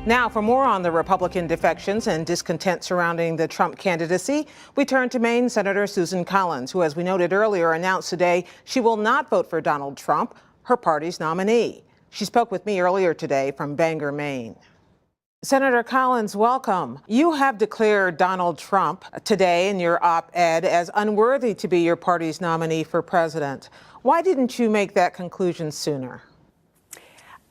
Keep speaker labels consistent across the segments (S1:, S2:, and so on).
S1: Now, for more on the Republican defections and discontent surrounding the Trump candidacy, we turn to Maine Senator Sen Collins, who, as we noted earlier, announced today she will not vote for Donald Trump, her party's nominee. She spoke with me earlier today from Bangor, Maine. Senator Collins, welcome. You have declared Donald Trump today in your op-ed as unworthy to be your party's nominee for president. Why didn't you make that conclusion sooner?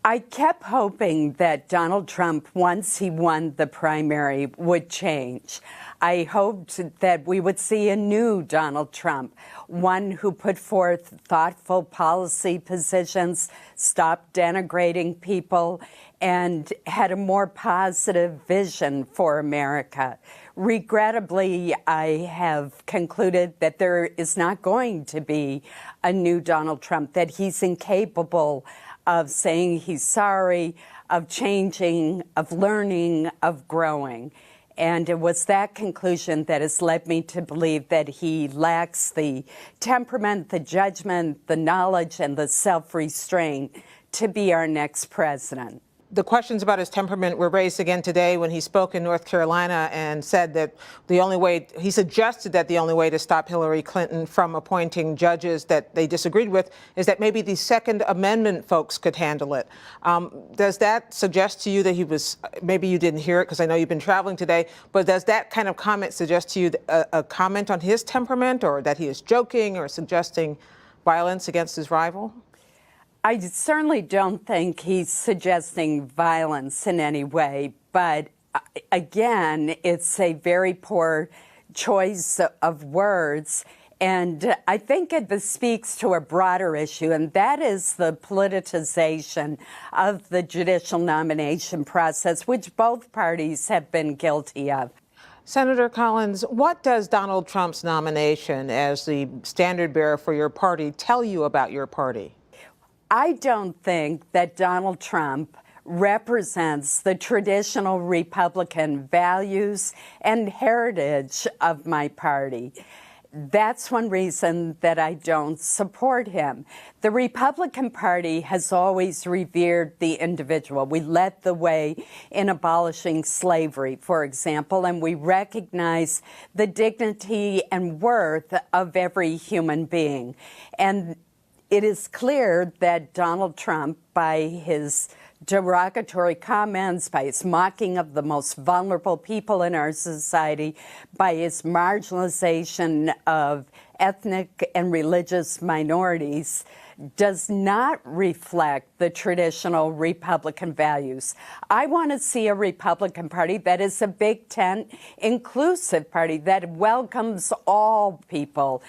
S2: I kept hoping that Donald Trump, once he won the primary, would change. I hoped that we would see a new Donald Trump, one who put forth thoughtful policy positions, stopped denigrating people, and had a more positive vision for America. Regrettably, I have concluded that there is not going to be a new Donald Trump, that he's incapable of saying he's sorry, of changing, of learning, of growing. And it was that conclusion that has led me to believe that he lacks the temperament, the judgment, the knowledge, and the self-restraint to be our next president.
S1: The questions about his temperament were raised again today when he spoke in North Carolina and said that he suggested that the only way to stop Hillary Clinton from appointing judges that they disagreed with is that maybe the Second Amendment folks could handle it. Does that suggest to you that maybe you didn't hear it because I know you've been traveling today, but does that kind of comment suggest to you a comment on his temperament, or that he is joking or suggesting violence against his rival?
S2: I certainly don't think he's suggesting violence in any way, but again, it's a very poor choice of words, and I think it speaks to a broader issue, and that is the politicization of the judicial nomination process, which both parties have been guilty of.
S1: Senator Collins, what does Donald Trump's nomination as the standard bearer for your party tell you about your party?
S2: I don't think that Donald Trump represents the traditional Republican values and heritage of my party. That's one reason that I don't support him. The Republican Party has always revered the individual. We led the way in abolishing slavery, for example, and we recognize the dignity and worth of every human being. And it is clear that Donald Trump, by his derogatory comments, by his mocking of the most vulnerable people in our society, by his marginalization of ethnic and religious minorities, does not reflect the traditional Republican values. I want to see a Republican Party that is a big tent, inclusive party that welcomes all people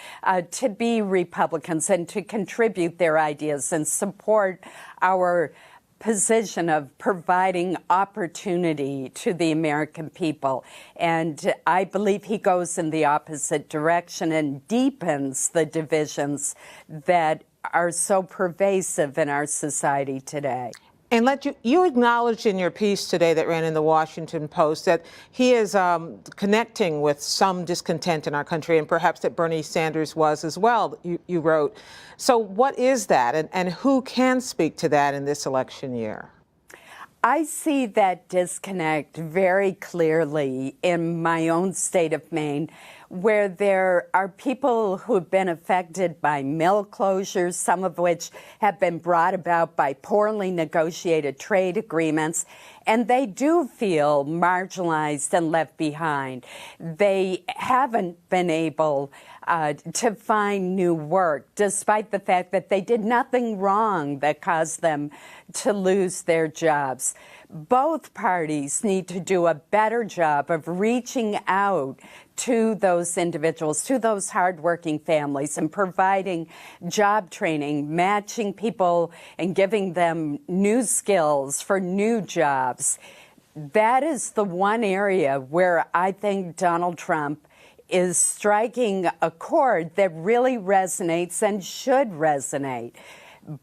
S2: to be Republicans and to contribute their ideas and support our position of providing opportunity to the American people. And I believe he goes in the opposite direction and deepens the divisions that are so pervasive in our society today.
S1: And you acknowledged in your piece today that ran in the Washington Post that he is connecting with some discontent in our country, and perhaps that Bernie Sanders was as well, you wrote. So what is that, and who can speak to that in this election year?
S2: I see that disconnect very clearly in my own state of Maine, where there are people who have been affected by mill closures, some of which have been brought about by poorly negotiated trade agreements, and they do feel marginalized and left behind. They haven't been able to find new work, despite the fact that they did nothing wrong that caused them to lose their jobs. Both parties need to do a better job of reaching out to those individuals, to those hardworking families, and providing job training, matching people and giving them new skills for new jobs. That is the one area where I think Donald Trump is striking a chord that really resonates and should resonate.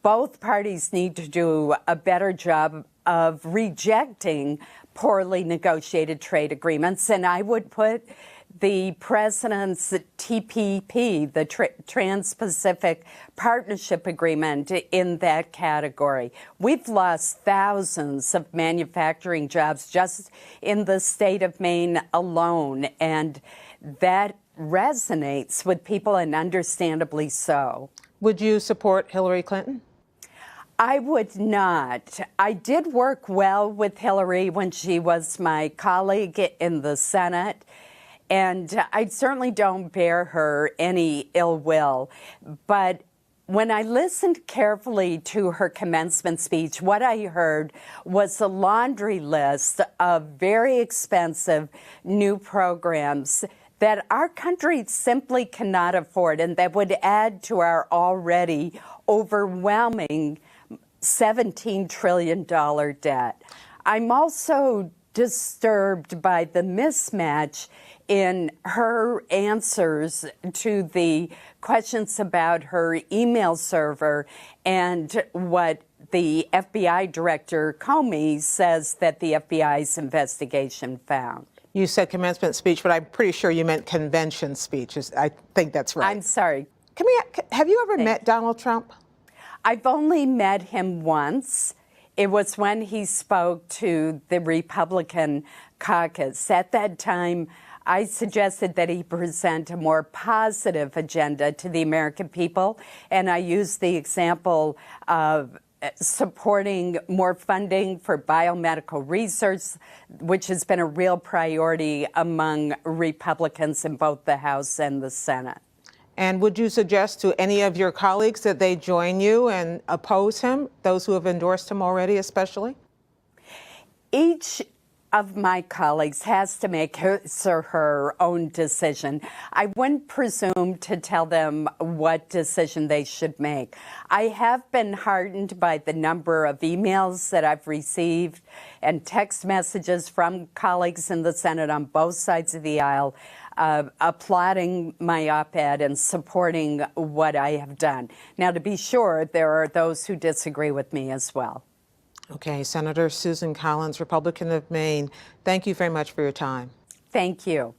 S2: Both parties need to do a better job of rejecting poorly negotiated trade agreements, and I would put the president's TPP, the Trans-Pacific Partnership Agreement, in that category. We've lost thousands of manufacturing jobs just in the state of Maine alone, and that resonates with people, and understandably so.
S1: Would you support Hillary Clinton?
S2: I would not. I did work well with Hillary when she was my colleague in the Senate, and I certainly don't bear her any ill will. But when I listened carefully to her commencement speech, what I heard was a laundry list of very expensive new programs that our country simply cannot afford, and that would add to our already overwhelming $17 trillion debt. I'm also disturbed by the mismatch in her answers to the questions about her email server and what the FBI Director Comey says that the FBI's investigation found.
S1: You said commencement speech, but I'm pretty sure you meant convention speech. I think that's right.
S2: I'm sorry.
S1: Have you ever met Donald Trump?
S2: I've only met him once. It was when he spoke to the Republican caucus. At that time, I suggested that he present a more positive agenda to the American people, and I used the example of supporting more funding for biomedical research, which has been a real priority among Republicans in both the House and the Senate.
S1: And would you suggest to any of your colleagues that they join you and oppose him, those who have endorsed him already especially?
S2: Each of my colleagues has to make his or her own decision. I wouldn't presume to tell them what decision they should make. I have been heartened by the number of emails that I've received and text messages from colleagues in the Senate on both sides of the aisle, applauding my op-ed and supporting what I have done. Now, to be sure, there are those who disagree with me as well.
S1: Okay, Senator Susan Collins, Republican of Maine, thank you very much for your time.
S2: Thank you.